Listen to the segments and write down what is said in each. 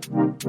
What's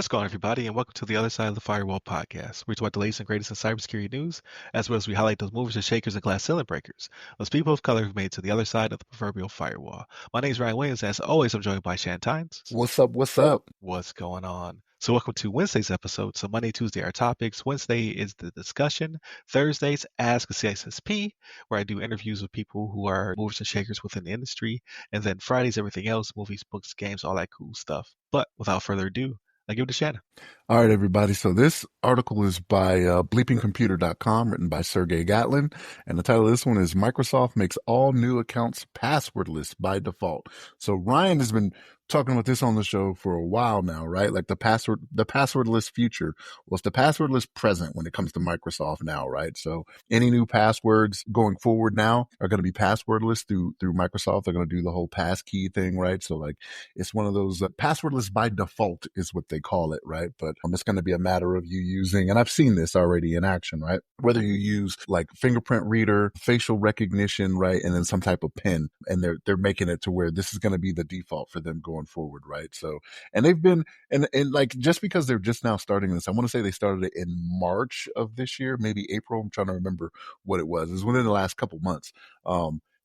going on, everybody, and welcome to the Other Side of the Firewall podcast. We talk about the latest and greatest in cybersecurity news, as well as we highlight those movers and shakers and glass ceiling breakers, those people of color who've made it to the other side of the proverbial firewall. My name is Ryan Williams, and as always, I'm joined by Shannon Tynes. What's up? What's up? What's going on? So welcome to Wednesday's episode. So Monday, Tuesday are topics. Wednesday is the discussion. Thursdays, Ask a CISSP, where I do interviews with people who are movers and shakers within the industry. And then Fridays, everything else, movies, books, games, all that cool stuff. But without further ado, I give it to Shannon. All right, everybody. So this article is by bleepingcomputer.com, written by Sergey Gatlin. And the title of this one is Microsoft Makes All New Accounts Passwordless by Default. So Ryan has been talking about this on the show for a while now, right? Like the passwordless future. Well, it's the passwordless present when it comes to Microsoft now, right? So any new passwords going forward now are going to be passwordless through Microsoft. They're going to do the whole passkey thing, right? So like it's one of those passwordless by default is what they call it, right? But it's going to be a matter of you using, and I've seen this already in action, right? Whether you use like fingerprint reader, facial recognition, right? And then some type of PIN, and they're making it to where this is going to be the default for them going forward, right? So, and they've been, and like, just because they're just now starting this, I want to say they started it in March of this year, maybe April. I'm trying to remember what it was. It was within the last couple months.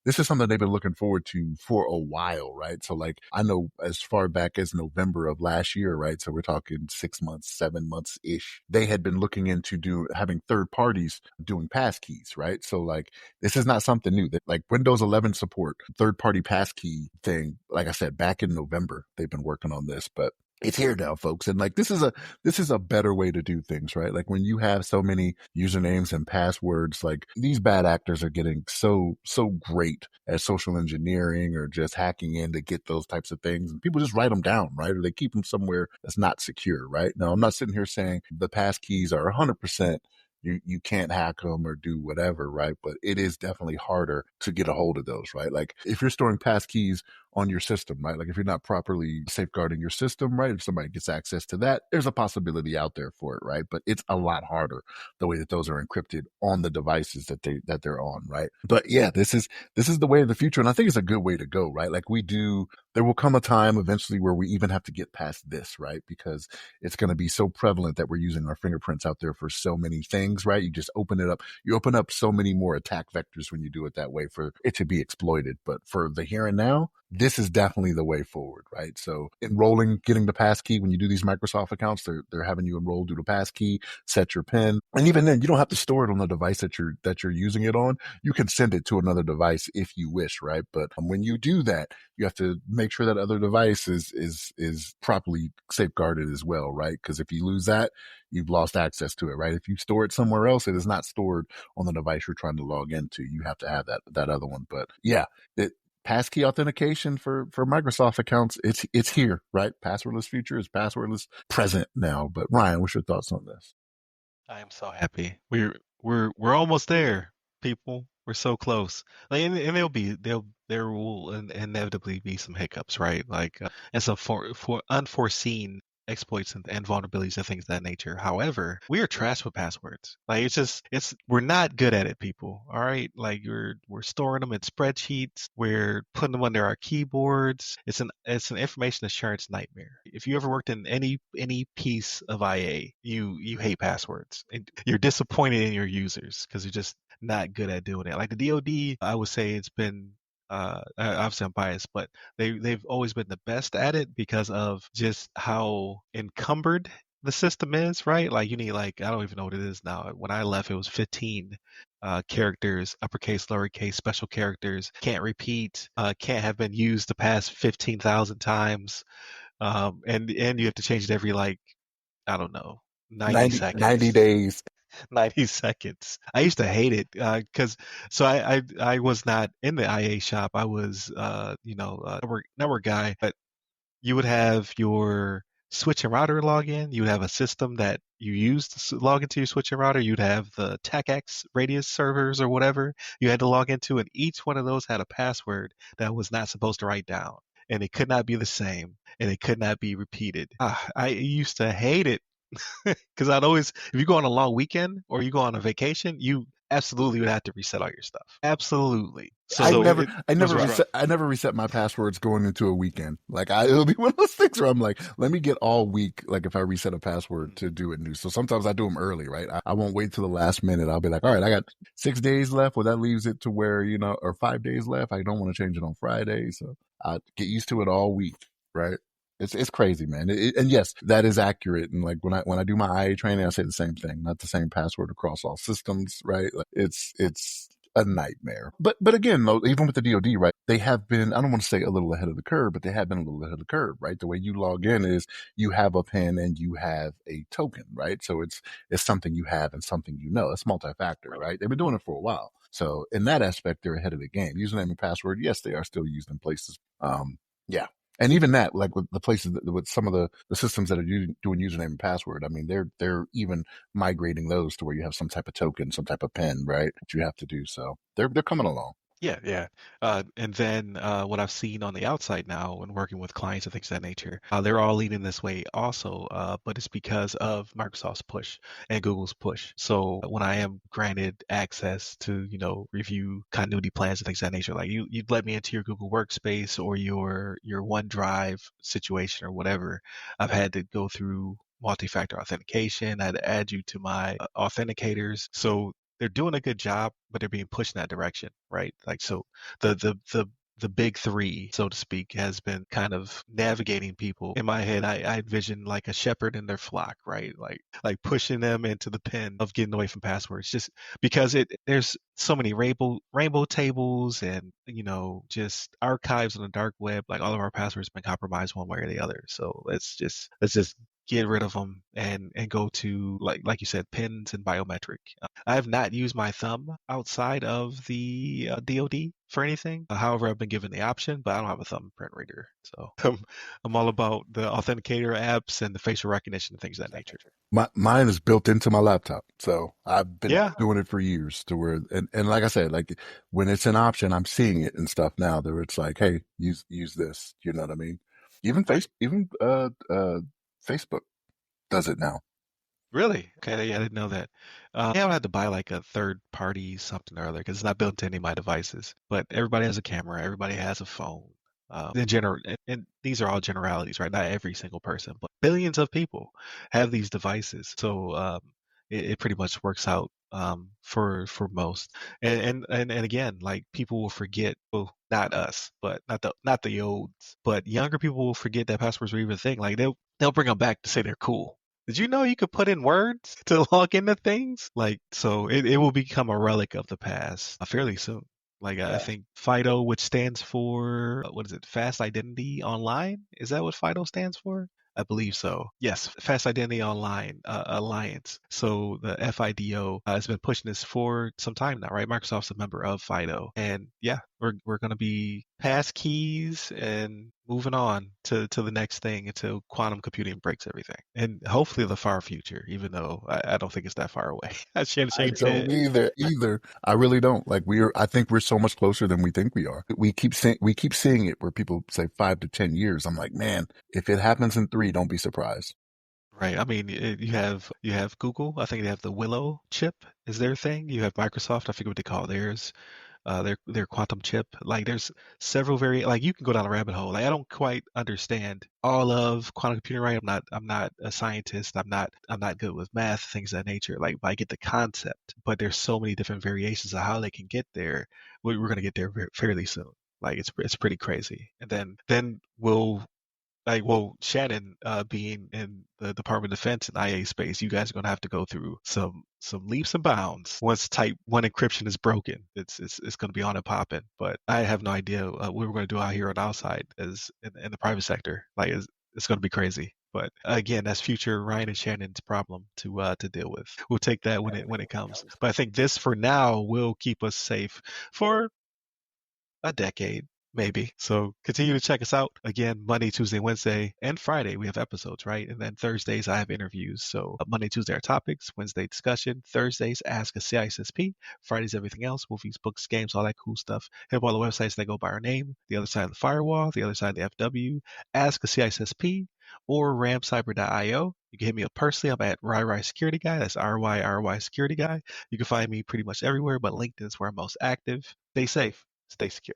This is something they've been looking forward to for a while, right? So like, I know as far back as November of last year, right? So we're talking 6 months, 7 months-ish. They had been looking into having third parties doing passkeys, right? So like, this is not something new. That like Windows 11 support, third party passkey thing, like I said, back in November, they've been working on this, but it's here now, folks. And like, this is a better way to do things, right? Like when you have so many usernames and passwords, like these bad actors are getting so great at social engineering or just hacking in to get those types of things. And people just write them down, right? Or they keep them somewhere that's not secure, right? Now, I'm not sitting here saying the passkeys are 100%. You can't hack them or do whatever, right? But it is definitely harder to get a hold of those, right? Like if you're storing passkeys on your system, right? Like if you're not properly safeguarding your system, right? If somebody gets access to that, there's a possibility out there for it, right? But it's a lot harder the way that those are encrypted on the devices that they're on, right? But yeah, this is the way of the future. And I think it's a good way to go, right? Like there will come a time eventually where we even have to get past this, right? Because it's going to be so prevalent that we're using our fingerprints out there for so many things, right? You just open it up. You open up so many more attack vectors when you do it that way for it to be exploited. But for the here and now, this is definitely the way forward, right? So enrolling, getting the passkey, when you do these Microsoft accounts, they're having you enroll, do the passkey, set your PIN. And even then, you don't have to store it on the device that you're using it on. You can send it to another device if you wish, right? But when you do that, you have to make sure that other device is properly safeguarded as well, right? Because if you lose that, you've lost access to it, right? If you store it somewhere else, it is not stored on the device you're trying to log into. You have to have that other one. But yeah, passkey authentication for Microsoft accounts, it's here, right? Passwordless future is passwordless present now. But Ryan, what's your thoughts on this? I am so happy. We're almost there, people. We're so close. Like, and there will inevitably be some hiccups, right? Like and some for unforeseen exploits and vulnerabilities and things of that nature. However, we are trash with passwords. Like we're not good at it, people. All right, like we're storing them in spreadsheets. We're putting them under our keyboards. It's an information assurance nightmare. If you ever worked in any piece of IA, you hate passwords. And you're disappointed in your users because you're just not good at doing it. Like the DoD, I would say it's been. Obviously I'm biased, but they've always been the best at it because of just how encumbered the system is, right? Like you need I don't even know what it is now. When I left, it was 15 characters, uppercase, lowercase, special characters, can't repeat, can't have been used the past 15,000 times, and you have to change it every I don't know, 90 seconds. 90 days. 90 seconds. I used to hate it because I was not in the IA shop. I was network guy. But you would have your switch and router login. You would have a system that you used to log into your switch and router. You'd have the TACAX radius servers or whatever you had to log into, and each one of those had a password that was not supposed to write down, and it could not be the same, and it could not be repeated. I used to hate it. Because if you go on a long weekend or you go on a vacation, you absolutely would have to reset all your stuff. Absolutely. I So never, it was rough. I never reset my passwords going into a weekend. Like it'll be one of those things where I'm like, let me get all week. Like if I reset a password to do it new. So sometimes I do them early, right? I won't wait till the last minute. I'll be like, all right, I got 6 days left. Well, that leaves it to where, or 5 days left. I don't want to change it on Friday. So I get used to it all week, right? It's crazy, man. And yes, that is accurate. And like when I do my IA training, I say the same thing, not the same password across all systems, right? Like it's a nightmare. But again, though, even with the DoD, right? They have been, I don't want to say a little ahead of the curve, but they have been a little ahead of the curve, right? The way you log in is you have a PIN and you have a token, right? So it's something you have and something you know. It's multi-factor, right? They've been doing it for a while. So in that aspect, they're ahead of the game. Username and password, yes, they are still used in places. Yeah. And even that, like with the places with some of the systems that are doing username and password, I mean, they're even migrating those to where you have some type of token, some type of PIN, right? That you have to do. So they're coming along. Yeah, yeah. And then what I've seen on the outside now when working with clients and things of that nature, they're all leaning this way also, but it's because of Microsoft's push and Google's push. So when I am granted access to, review continuity plans and things of that nature, like you'd let me into your Google Workspace or your OneDrive situation or whatever, I've had to go through multi-factor authentication. I had to add you to my authenticators. So they're doing a good job, but they're being pushed in that direction, right? Like so the big three, so to speak, has been kind of navigating people. In my head, I envision like a shepherd in their flock, right? Like pushing them into the pen of getting away from passwords, just because there's so many rainbow tables and just archives on the dark web. Like all of our passwords been compromised one way or the other. So let's just get rid of them and go to like you said, pins and biometric. I have not used my thumb outside of the DoD for anything. However, I've been given the option, but I don't have a thumbprint reader, so I'm all about the authenticator apps and the facial recognition and things of that nature. Mine is built into my laptop. So I've been Yeah, doing it for years to where, and like I said, like when it's an option, I'm seeing it and stuff now that it's like, hey, use this. You know what I mean? Even right. Facebook does it now. Really? Okay, yeah, I didn't know that. Yeah, I would have to buy like a third party something or other because it's not built into any of my devices. But everybody has a camera, everybody has a phone. In general, and these are all generalities, right? Not every single person, but billions of people have these devices. So it pretty much works out for most. And again, like people will forget. Well, not us, but not the olds, but younger people will forget that passwords were even a thing. Like they'll bring them back to say they're cool. Did you know you could put in words to log into things? Like, so it will become a relic of the past fairly soon. Like, I Yeah. think FIDO, which stands for, what is it, Fast Identity Online? Is that what FIDO stands for? I believe so. Yes, Fast Identity Online Alliance. So the FIDO has been pushing this for some time now, right? Microsoft's a member of FIDO, and yeah, we're going to be passkeys and moving on to the next thing until quantum computing breaks everything, and hopefully the far future. Even though I don't think it's that far away. Shannon I shaking his don't head. either. I really don't. Like I think we're so much closer than we think we are. We keep seeing it where people say 5 to 10 years. I'm like, man, if it happens in 3, don't be surprised. Right. I mean, you have Google. I think they have the Willow chip is their thing. You have Microsoft. I forget what they call theirs. Their quantum chip. Like there's several like you can go down a rabbit hole. Like I don't quite understand all of quantum computing, right? I'm not a scientist. I'm not good with math, things of that nature. Like but I get the concept, but there's so many different variations of how they can get there. We're gonna get there fairly soon. Like it's pretty crazy. And then we'll like, well, Shannon, being in the Department of Defense and IA space, you guys are gonna have to go through some leaps and bounds. Once Type 1 encryption is broken, it's gonna be on and popping. But I have no idea what we're gonna do out here on outside as in the private sector. Like, it's gonna be crazy. But again, that's future Ryan and Shannon's problem to deal with. We'll take that when it comes. But I think this for now will keep us safe for a decade. Maybe. So continue to check us out. Again, Monday, Tuesday, Wednesday, and Friday we have episodes, right? And then Thursdays I have interviews. So Monday, Tuesday are topics, Wednesday discussion, Thursdays ask a CISSP, Fridays everything else, movies, books, games, all that cool stuff. Hit up all the websites that go by our name, the other side of the firewall, the other side of the FW, ask a CISSP, or ramcyber.io. You can hit me up personally. I'm at RyRy Security Guy. That's RYRY Security Guy. You can find me pretty much everywhere, but LinkedIn is where I'm most active. Stay safe, stay secure.